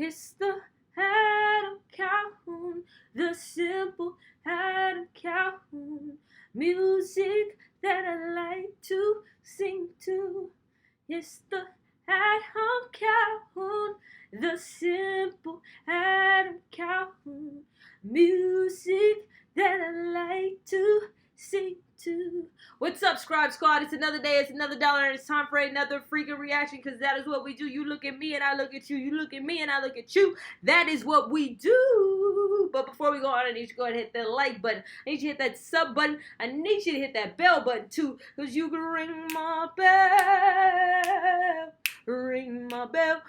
It's the Adam Calhoun, the simple Adam Calhoun. Music that I like to sing to. It's the Adam Calhoun, the simple Adam Calhoun. Music that I like to sing to. What's up, Scribe Squad? It's another day, it's another dollar, and it's time for another freaking reaction, because that is what we do. You look at me and I look at you. You look at me and I look at you. That is what we do. But before we go on, I need you to go ahead and hit that like button. I need you to hit that sub button. I need you to hit that bell button too, because you can ring my bell. Ring my bell,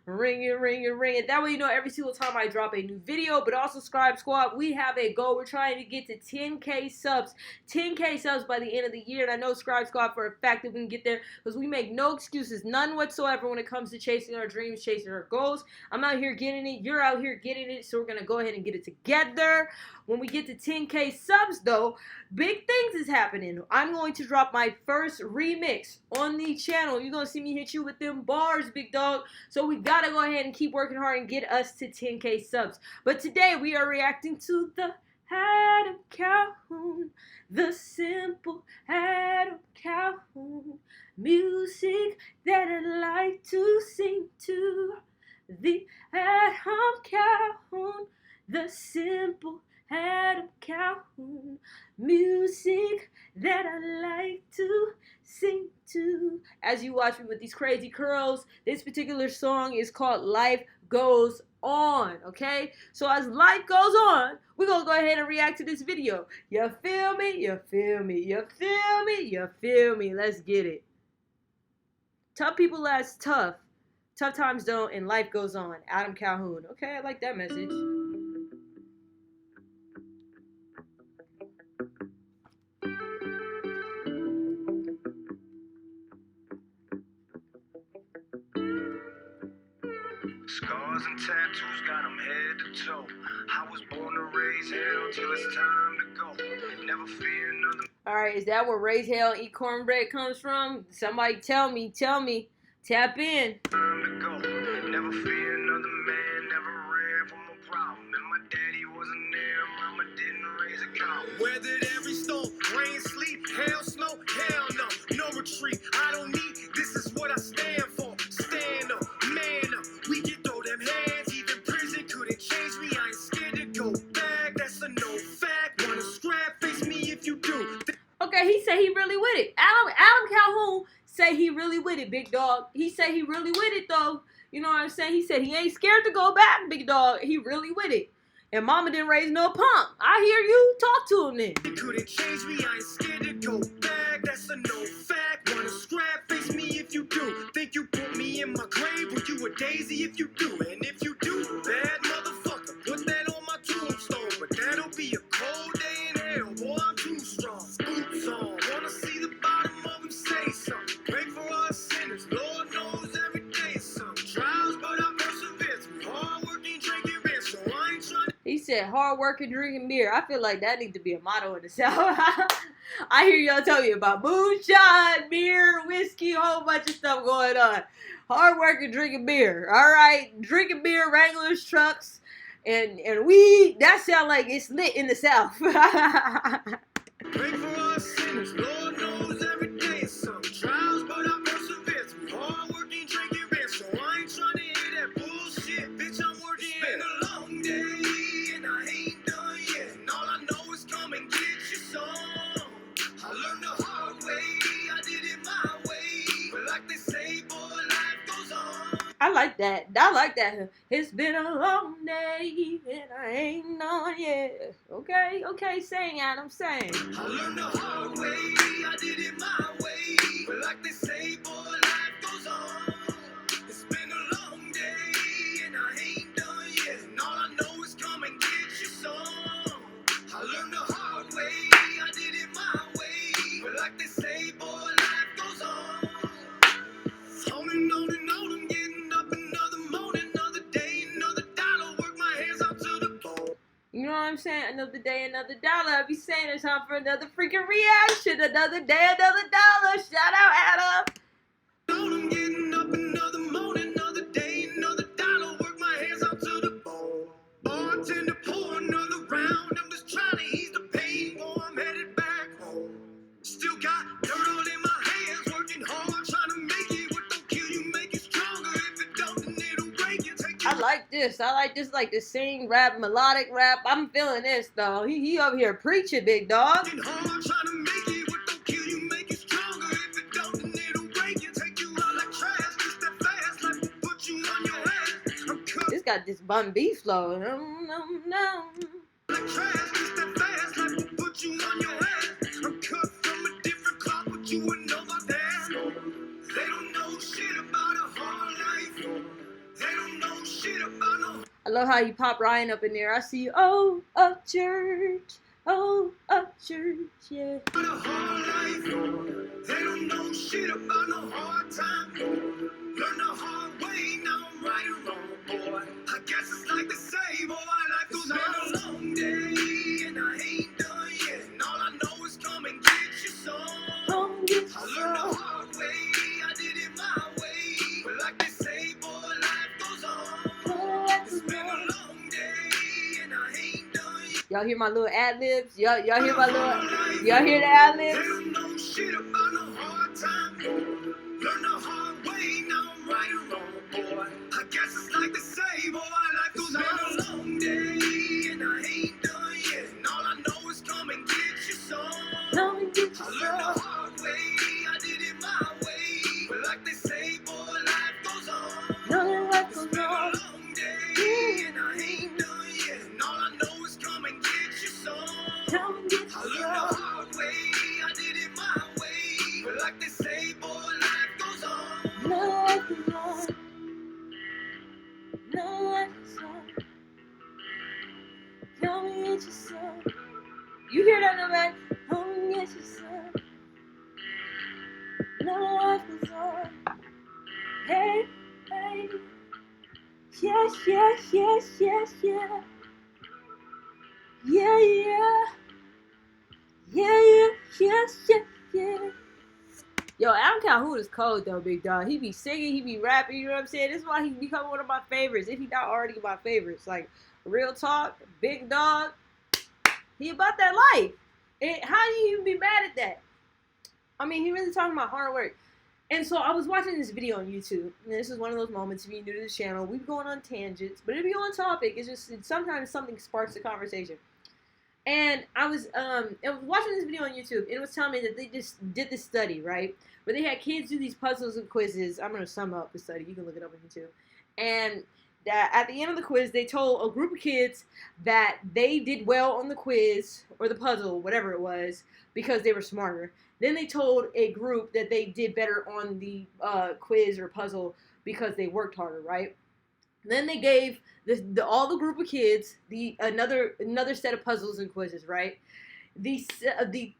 ring it, ring it, ring it. That way you know every single time I drop a new video. But also, Scribe Squad, we have a goal. We're trying to get to 10K subs. 10K subs by the end of the year. And I know, Scribe Squad, for a fact that we can get there, because we make no excuses, none whatsoever, when it comes to chasing our dreams, chasing our goals. I'm out here getting it. You're out here getting it. So we're going to go ahead and get it together. When we get to 10K subs, though, big things is happening. I'm going to drop my first remix on the channel. You're going to see me hit you with them bars, big dog. So we got to go ahead and keep working hard and get us to 10K subs. But today we are reacting to the Adam Calhoun, the simple Adam Calhoun. Music that I like to sing to. The Adam Calhoun, the simple Adam Calhoun. Music that I like to sing to. As you watch me with these crazy curls, this particular song is called Life Goes On, okay? So as life goes on, we're gonna go ahead and react to this video. You feel me? You feel me? You feel me? You feel me? Let's get it. Tough people last tough. Tough times don't, and life goes on. Adam Calhoun. Okay, I like that message. Scars and tattoos got them head to toe. I was born to raise hell till it's time to go. Never fear another. Alright, is that where raise hell and eat cornbread comes from? Somebody tell me. Tap in. Time to go. Never fear another man. Never ran from a problem. And my daddy wasn't there. Mama didn't raise a cow. Weathered every storm. Rain, sleep, hail, snow. Hell no. No retreat. I don't need. This is what I stand for. Stand up. Man up. We can throw them hands. Even prison couldn't change me. I ain't scared to go back. That's a no fact. Wanna scrap face me if you do. Okay, he said he really with it. Adam Calhoun say he really with it, big dog. He said he really with it, though. You know what I'm saying? He said he ain't scared to go back, big dog. He really with it. And mama didn't raise no pump. I hear you. Talk to him then. You couldn't change me. I ain't scared to go back. That's a no fact. Wanna scrap face me if you do. Think you put me in my grave? Well, you a daisy if you do. And if you do, bad motherfucker, put that on my tombstone. But that'll be a cold day in hell. Boy, I'm too strong. Boots on. Wanna see the bottom of him, say something. Pray for us sinners. Lord knows every day is something. Trials, but I persevere through hard working, drinking beer. So I ain't trying to. He said hard work and drinking beer. I feel like that needs to be a motto in the South. I hear y'all tell you about moonshine, beer, whiskey, a whole bunch of stuff going on. Hard work and drinking beer. All right, drinking beer, Wranglers, trucks, and weed. That sound like it's lit in the South. Pray for us sinners. Lord knows every day is some trials, but I persevere through hard working, drinking beer. So I ain't trying to hear that bullshit, bitch. I'm working. It's been a long day and I ain't done yet. And all I know is come and get your song. I learned the hard way. I did it my way. But like they say, boy, life goes on. I like that. I like that. It's been a long day and I ain't done yet. Okay, sing, Adam, sing. I learned the hard way, I did it my way. But like they say, boy, life goes on. It's been a long day and I ain't done yet. And all I know is come and get your song. I learned the hard way, I did it my way. But like they say, boy, life goes on. On and on and on, I'm getting up another morning, another day, another dollar. Work my hands out to the bone. You know what I'm saying? Another day, another dollar. I be saying it's time for another freaking reaction. Another day, another dollar. Shout out, Adam. I'm getting up another morning, another day, another dollar. like this. I like this, like the sing rap, melodic rap. I'm feeling this though. He over here preaching, big dog. This got this Bun B flow. No. I love how you pop Ryan up in there. I see you. Oh, a church. Oh, a church, yeah. They don't know shit about no hard time. Learn the hard way, now I'm right or wrong, boy. I guess it's like the same, boy. Life goes on a long day, and I ain't done yet. And all I know is come and get your song. I learned the hard way, I did it my way. But like they say, boy, life goes on. It's been a long day, and I ain't done yet. Y'all hear my little ad-libs? Y'all hear my little... Y'all hear the ad-libs? They don't know shit about no hard time. Learn the hard way, now I'm right or wrong, boy. I guess it's like the same, boy. Life goes on a long day, and I ain't done yet. And all I know is come and get your song. I learned the hard way, I did it my way. But like they say, boy, life goes on. It's been a long day, and I ain't done yet. And all I know is come and get your song. I learned the hard way, I did it my way. But like they say, boy, life goes on. You hear that, no man? Come and get your son. No life goes on. Hey. Yes. Yeah. Yo, Adam Calhoun is cold though, big dog. He be singing, he be rapping, you know what I'm saying? This is why he become one of my favorites, if he not already my favorites. Like, real talk, big dog, he about that life. And how do you even be mad at that? I mean, he really talking about hard work. And so I was watching this video on YouTube, and this is one of those moments, if you're new to this channel, we be going on tangents, but if you on topic, sometimes something sparks the conversation. And I was watching this video on YouTube, and it was telling me that they just did this study, right? Where they had kids do these puzzles and quizzes. I'm going to sum up the study. You can look it up on YouTube. And that at the end of the quiz, they told a group of kids that they did well on the quiz, or the puzzle, whatever it was, because they were smarter. Then they told a group that they did better on the quiz or puzzle because they worked harder, right? Then they gave all the group of kids another set of puzzles and quizzes, right? The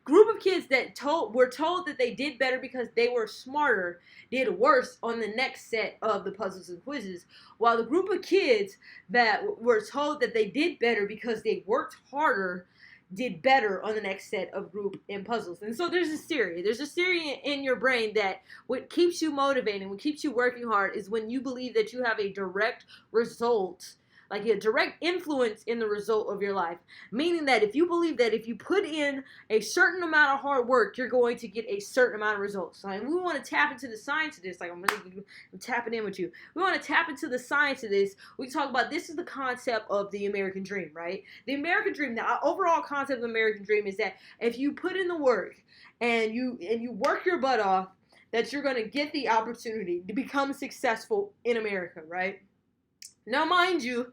group of kids that were told that they did better because they were smarter did worse on the next set of the puzzles and quizzes, while the group of kids that were told that they did better because they worked harder did better on the next set of group and puzzles. And so there's a theory in your brain that what keeps you motivated, what keeps you working hard, is when you believe that you have a direct result, like a direct influence in the result of your life. Meaning that if you believe that if you put in a certain amount of hard work, you're going to get a certain amount of results. Like, we want to tap into the science of this. Like, I'm tapping in with you. We want to tap into the science of this. We talk about, this is the concept of the American dream, right? The American dream, the overall concept of the American dream is that if you put in the work and you work your butt off, that you're going to get the opportunity to become successful in America, right? Now, mind you,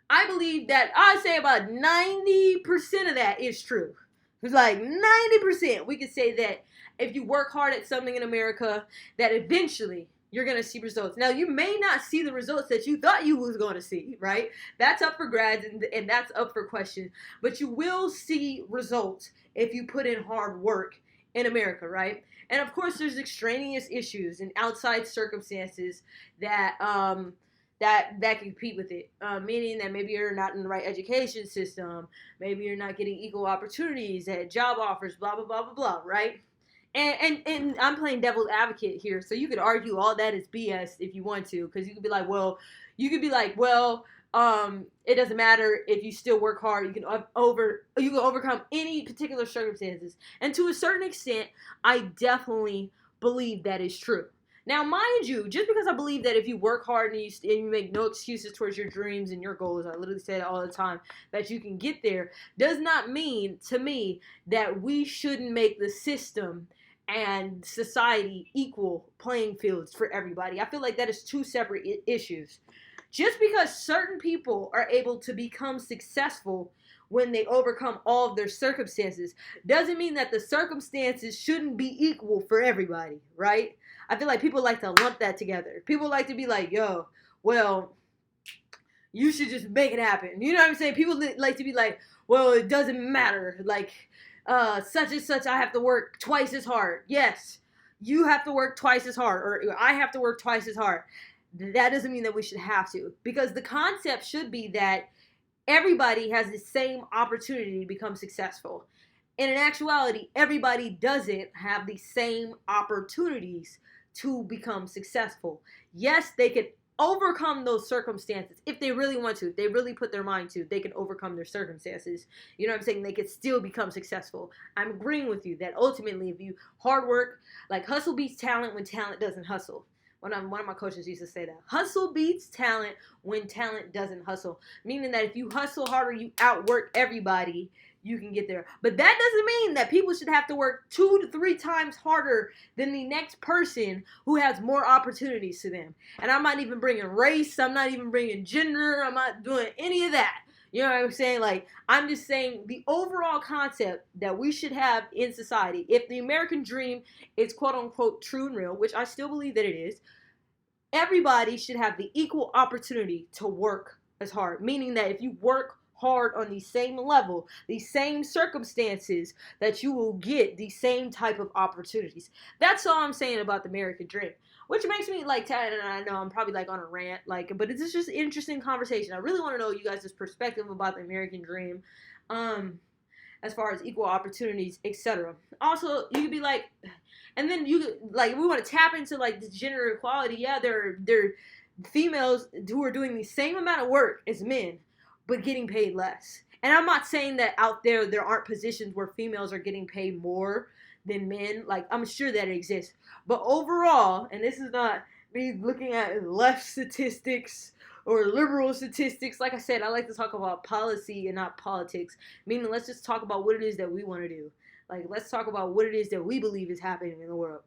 I believe that I'd say about 90% of that is true. It's like 90%. We could say that if you work hard at something in America, that eventually you're going to see results. Now, you may not see the results that you thought you was going to see, right? That's up for grabs and that's up for question. But you will see results if you put in hard work in America, right? And of course, there's extraneous issues and outside circumstances that can compete with it, meaning that maybe you're not in the right education system, maybe you're not getting equal opportunities at job offers, blah, blah, blah, blah, blah, right? And I'm playing devil's advocate here, so you could argue all that is BS if you want to, because you could be like, well, it doesn't matter if you still work hard. You can overcome any particular circumstances. And to a certain extent, I definitely believe that is true. Now, mind you, just because I believe that if you work hard and you make no excuses towards your dreams and your goals, I literally say it all the time, that you can get there, does not mean to me that we shouldn't make the system and society equal playing fields for everybody. I feel like that is two separate issues. Just because certain people are able to become successful when they overcome all of their circumstances doesn't mean that the circumstances shouldn't be equal for everybody, right? I feel like people like to lump that together. People like to be like, yo, well, you should just make it happen. You know what I'm saying? People like to be like, well, it doesn't matter. Like, such and such, I have to work twice as hard. Yes, you have to work twice as hard, or I have to work twice as hard. That doesn't mean that we should have to. Because the concept should be that everybody has the same opportunity to become successful. And in actuality, everybody doesn't have the same opportunities to become successful. Yes, they can overcome those circumstances if they really want to. If they really put their mind to, they can overcome their circumstances. You know what I'm saying? They could still become successful. I'm agreeing with you that ultimately, if you hard work, like hustle beats talent when talent doesn't hustle. One of my coaches used to say that. Hustle beats talent when talent doesn't hustle. Meaning that if you hustle harder, you outwork everybody, you can get there. But that doesn't mean that people should have to work 2 to 3 times harder than the next person who has more opportunities to them. And I'm not even bringing race. I'm not even bringing gender. I'm not doing any of that. You know what I'm saying? Like, I'm just saying the overall concept that we should have in society. If the American dream is quote unquote true and real, which I still believe that it is, everybody should have the equal opportunity to work as hard. Meaning that if you work hard on the same level, the same circumstances, that you will get the same type of opportunities. That's all I'm saying about the American dream. Which makes me like, and I know I'm probably like on a rant, like, but it's just an interesting conversation. I really want to know you guys' perspective about the American dream, as far as equal opportunities, etc. Also, you could be like, and then you like, we want to tap into like this gender equality. Yeah, there are females who are doing the same amount of work as men, but getting paid less. And I'm not saying that out there aren't positions where females are getting paid more than men. Like, I'm sure that it exists. But overall, and this is not me looking at left statistics or liberal statistics. Like I said, I like to talk about policy and not politics. Meaning, let's just talk about what it is that we want to do. Like, let's talk about what it is that we believe is happening in the world.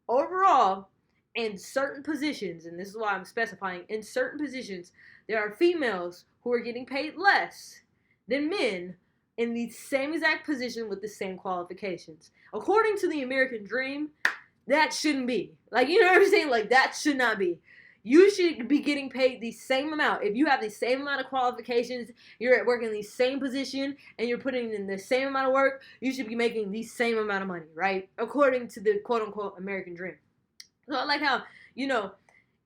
Overall, in certain positions, and this is why I'm specifying, in certain positions, there are females who are getting paid less than men in the same exact position with the same qualifications. According to the American dream, that shouldn't be. Like, you know what I'm saying? Like, that should not be. You should be getting paid the same amount. If you have the same amount of qualifications, you're at work in the same position, and you're putting in the same amount of work, you should be making the same amount of money, right? According to the quote-unquote American dream. So I like how, you know,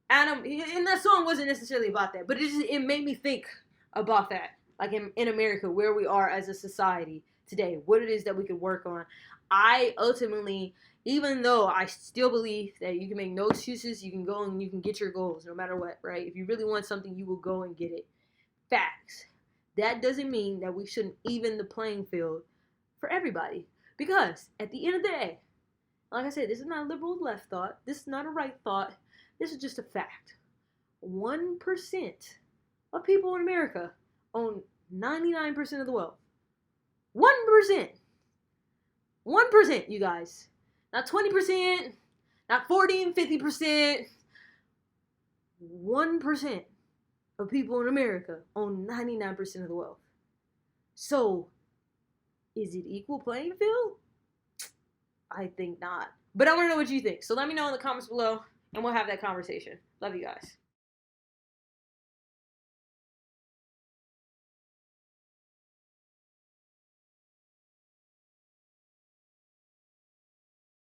Adam, and that song wasn't necessarily about that, but it made me think about that. Like in America, where we are as a society today, what it is that we could work on. I ultimately, even though I still believe that you can make no excuses, you can go and you can get your goals no matter what, right? If you really want something, you will go and get it. Facts. That doesn't mean that we shouldn't even the playing field for everybody. Because at the end of the day, like I said, this is not a liberal left thought. This is not a right thought. This is just a fact. 1% of people in America own 99% of the wealth. 1%. 1%, you guys. Not 20%, not 40 and 50%. 1% of people in America own 99% of the wealth. So, is it equal playing field? I think not. But I want to know what you think. So let me know in the comments below, and we'll have that conversation. Love you guys.